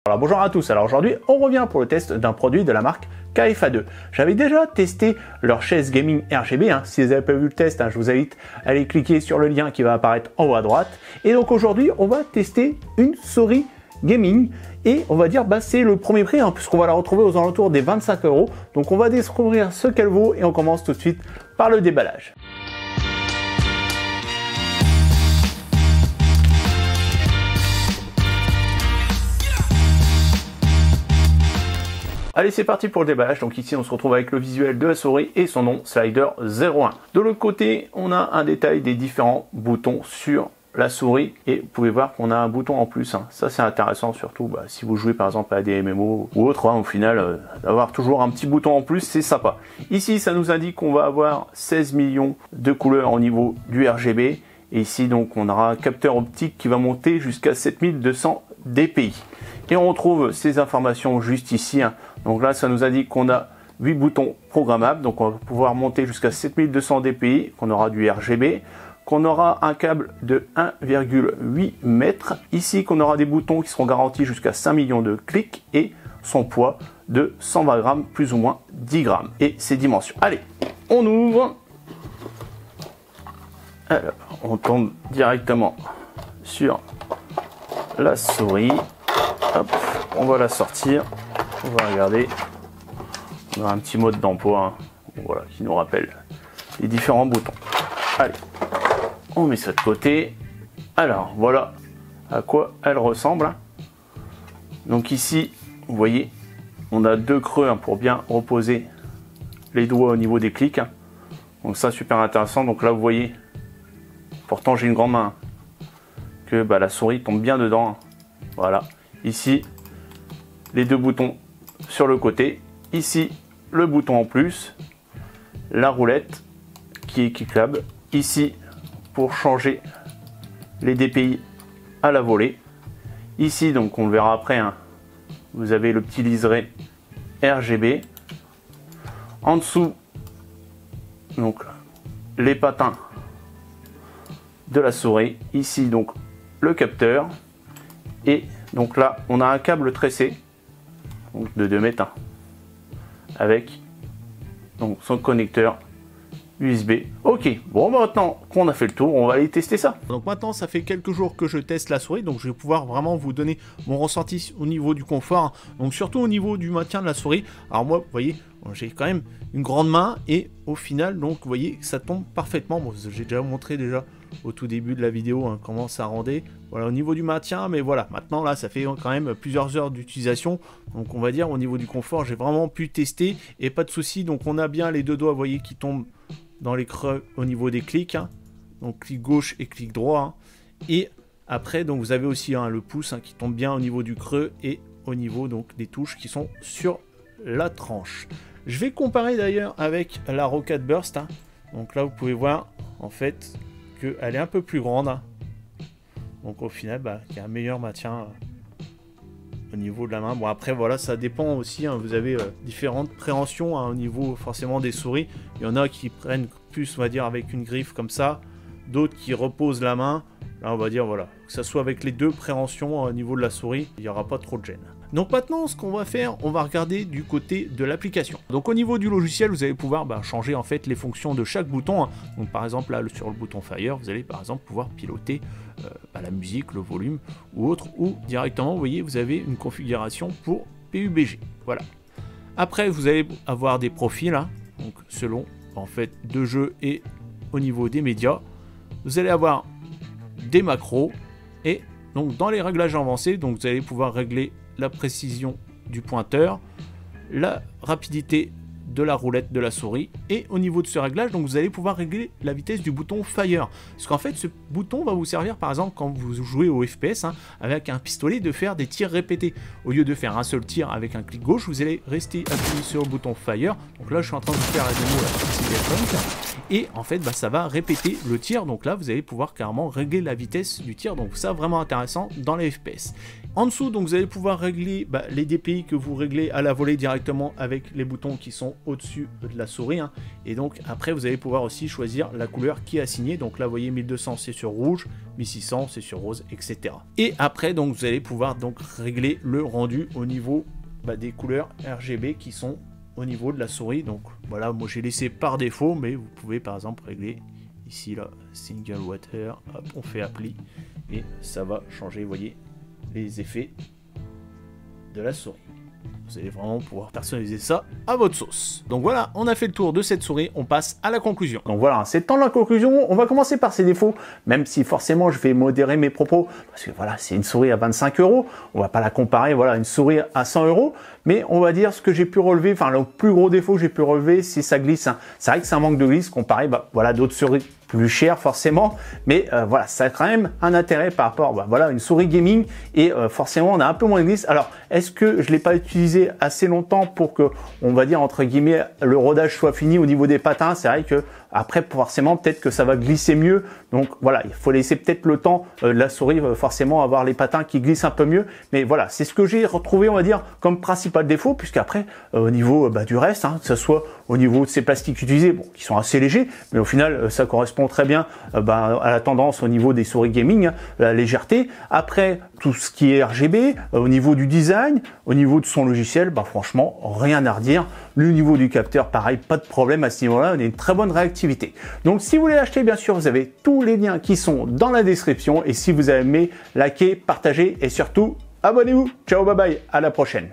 Alors bonjour à tous, alors aujourd'hui on revient pour le test d'un produit de la marque KFA2. J'avais déjà testé leur chaise gaming RGB, si vous n'avez pas vu le test, je vous invite à aller cliquer sur le lien qui va apparaître en haut à droite. Et donc aujourd'hui on va tester une souris gaming et on va dire c'est le premier prix puisqu'on va la retrouver aux alentours des 25 €. Donc on va découvrir ce qu'elle vaut et on commence tout de suite par le déballage. Allez, c'est parti pour le déballage. Donc ici on se retrouve avec le visuel de la souris et son nom Slider 01. De l'autre côté on a un détail des différents boutons sur la souris et vous pouvez voir qu'on a un bouton en plus. Ça c'est intéressant, surtout si vous jouez par exemple à des MMO ou autre, au final d'avoir toujours un petit bouton en plus, c'est sympa. Ici ça nous indique qu'on va avoir 16 millions de couleurs au niveau du RGB et ici donc on aura un capteur optique qui va monter jusqu'à 7200 dpi. Et on retrouve ces informations juste ici. Donc là, ça nous indique qu'on a 8 boutons programmables. Donc on va pouvoir monter jusqu'à 7200 dpi, qu'on aura du RGB, qu'on aura un câble de 1,8 mètres. Ici, qu'on aura des boutons qui seront garantis jusqu'à 5 millions de clics et son poids de 120 grammes, plus ou moins 10 grammes. Et ses dimensions. Allez, on ouvre. Alors, on tombe directement sur la souris. Hop, on va la sortir, on va regarder, on a un petit mode d'emploi voilà, qui nous rappelle les différents boutons. Allez, on met ça de côté. Alors voilà à quoi elle ressemble. Donc ici, vous voyez, on a deux creux pour bien reposer les doigts au niveau des clics. Donc ça, super intéressant. Donc là, vous voyez, pourtant j'ai une grande main, que la souris tombe bien dedans. Voilà. Ici, les deux boutons sur le côté. Ici, le bouton en plus. La roulette qui est cliquable. Ici, pour changer les DPI à la volée. Ici, donc on le verra après, vous avez le petit liseré RGB. En dessous, donc les patins de la souris. Ici, donc le capteur. Et donc là, on a un câble tressé donc de 2 mètres avec donc son connecteur USB. Ok, bon maintenant qu'on a fait le tour, on va aller tester ça. Donc maintenant, ça fait quelques jours que je teste la souris, donc je vais pouvoir vraiment vous donner mon ressenti au niveau du confort, donc surtout au niveau du maintien de la souris. Alors moi, vous voyez, j'ai quand même une grande main et au final, donc vous voyez, ça tombe parfaitement. Bon, j'ai déjà montré au tout début de la vidéo comment ça rendait. Voilà, au niveau du maintien, mais voilà, maintenant là, ça fait quand même plusieurs heures d'utilisation. Donc on va dire au niveau du confort, j'ai vraiment pu tester et pas de souci. Donc on a bien les deux doigts, vous voyez, qui tombent dans les creux au niveau des clics, donc clic gauche et clic droit, et après donc vous avez aussi le pouce qui tombe bien au niveau du creux et au niveau donc des touches qui sont sur la tranche. Je vais comparer d'ailleurs avec la Rocket Burst, donc là vous pouvez voir en fait qu'elle est un peu plus grande, donc au final il y a un meilleur maintien au niveau de la main. Bon après voilà, ça dépend aussi, vous avez différentes préhensions au niveau forcément des souris. Il y en a qui prennent plus, on va dire, avec une griffe comme ça, d'autres qui reposent la main. Là on va dire voilà, que ça soit avec les deux préhensions au niveau de la souris, il n'y aura pas trop de gêne. Donc maintenant ce qu'on va faire, on va regarder du côté de l'application. Donc au niveau du logiciel, vous allez pouvoir changer en fait les fonctions de chaque bouton. Donc par exemple là sur le bouton Fire, vous allez par exemple pouvoir piloter la musique, le volume ou autre, ou directement vous voyez vous avez une configuration pour PUBG. Voilà. Après vous allez avoir des profils, donc selon en fait de jeu et au niveau des médias. Vous allez avoir des macros et donc dans les réglages avancés, donc vous allez pouvoir régler la précision du pointeur, la rapidité de la roulette de la souris, et au niveau de ce réglage, donc vous allez pouvoir régler la vitesse du bouton Fire, parce qu'en fait ce bouton va vous servir par exemple quand vous jouez au FPS avec un pistolet de faire des tirs répétés. Au lieu de faire un seul tir avec un clic gauche, vous allez rester appuyé sur le bouton Fire. Donc là je suis en train de faire la démo et en fait ça va répéter le tir. Donc là vous allez pouvoir carrément régler la vitesse du tir, donc ça vraiment intéressant dans les FPS. En dessous, donc vous allez pouvoir régler les DPI que vous réglez à la volée directement avec les boutons qui sont au-dessus de la souris, hein. Et donc après vous allez pouvoir aussi choisir la couleur qui est assignée. Donc là vous voyez 1200 c'est sur rouge, 1600 c'est sur rose, etc. Et après donc vous allez pouvoir donc régler le rendu au niveau des couleurs RGB qui sont au niveau de la souris. Donc voilà, moi j'ai laissé par défaut, mais vous pouvez par exemple régler ici là, single water, hop, on fait appli et ça va changer, vous voyez, les effets de la souris. Vous allez vraiment pouvoir personnaliser ça à votre sauce. Donc voilà, on a fait le tour de cette souris, on passe à la conclusion. Donc voilà, c'est le temps de la conclusion. On va commencer par ses défauts, même si forcément je vais modérer mes propos, parce que voilà, c'est une souris à 25 €. On va pas la comparer, voilà, une souris à 100 €. Mais on va dire ce que j'ai pu relever, enfin le plus gros défaut que j'ai pu relever, c'est ça glisse, hein. C'est vrai que c'est un manque de glisse comparé, voilà, d'autres souris plus chères forcément, mais voilà, ça a quand même un intérêt par rapport, voilà, une souris gaming et forcément on a un peu moins de glisse. Alors, est-ce que je l'ai pas utilisé assez longtemps pour que, on va dire entre guillemets, le rodage soit fini au niveau des patins? C'est vrai que après, forcément, peut-être que ça va glisser mieux. Donc voilà, il faut laisser peut-être le temps de la souris, forcément, avoir les patins qui glissent un peu mieux. Mais voilà, c'est ce que j'ai retrouvé, on va dire, comme principal défaut, puisqu'après, au niveau du reste, hein, que ce soit au niveau de ces plastiques utilisés, bon, qui sont assez légers, mais au final, ça correspond très bien à la tendance au niveau des souris gaming, hein, la légèreté. Après, tout ce qui est RGB, au niveau du design, au niveau de son logiciel, franchement, rien à redire. Le niveau du capteur, pareil, pas de problème à ce niveau-là, on a une très bonne réactivité. Donc si vous voulez l'acheter, bien sûr, vous avez tous les liens qui sont dans la description. Et si vous avez aimé, likez, partagez et surtout, abonnez-vous. Ciao, bye bye, à la prochaine.